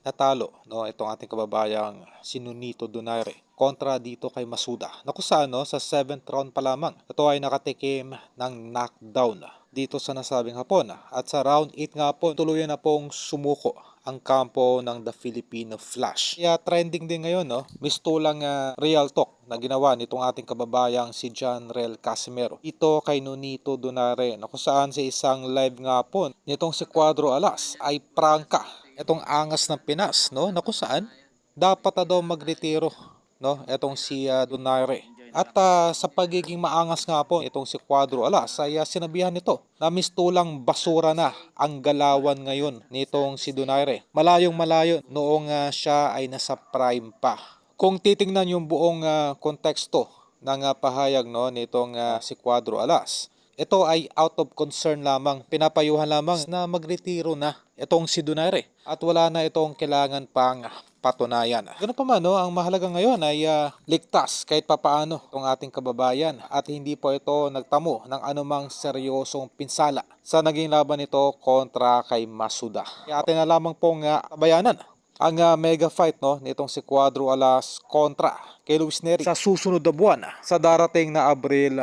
natalo, no, itong ating kababayang si Nonito Donaire kontra dito kay Masuda. Na kung saan, no, sa 7th round pa lamang, ito ay nakatikim ng knockdown dito sa nasabing hapon. At sa round 8 nga po, tuluyan na pong sumuko ang kampo ng The Filipino Flash. Kaya trending din ngayon, no, mistulang real talk na ginawa nitong ating kababayang si John Rel Casimero ito kay Nonito Donaire, na kung saan sa isang live nga po nitong si Cuadro Alas ay prangka itong angas ng Pinas, no, na kung saan dapat na daw magretiro, no, etong si Donaire. At sa pagiging maangas nga po itong si Cuadro Alas ay sinabihan nito na mistulang basura na ang galawan ngayon nitong si Donaire. Malayong malayo noong siya ay nasa prime pa. Kung titingnan yung buong konteksto ng pahayag, no, nitong si Cuadro Alas, ito ay out of concern lamang, pinapayuhan lamang na magretiro na itong si Donaire at wala na itong kailangan pang patunayan. Ganun pa man, no, ang mahalaga ngayon ay ligtas kahit papaano itong ating kababayan at hindi po ito nagtamo ng anumang seryosong pinsala sa naging laban nito kontra kay Masuda. Kaya atin na lamang pong tabayanan ang mega fight, no, nitong si Cuadro Alas kontra kay Luis Neri sa susunod na buwan sa darating na Abril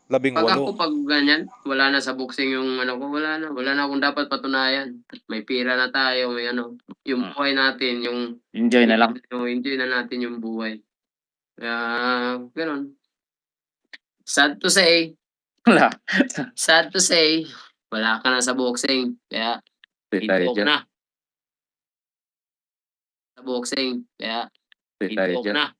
18. Pag ganyan, wala na sa boxing yung ano ko, wala na akong dapat patunayan. May pira na tayo, may ano, yung buhay natin, yung Enjoy na lang. enjoy na natin yung buhay. Kaya, ganun. Sad to say, Wala. sad to say, wala ka na sa boxing. Kaya, Tayo ito dyan. na. Sa boxing. Kaya, Tayo ito dyan. na.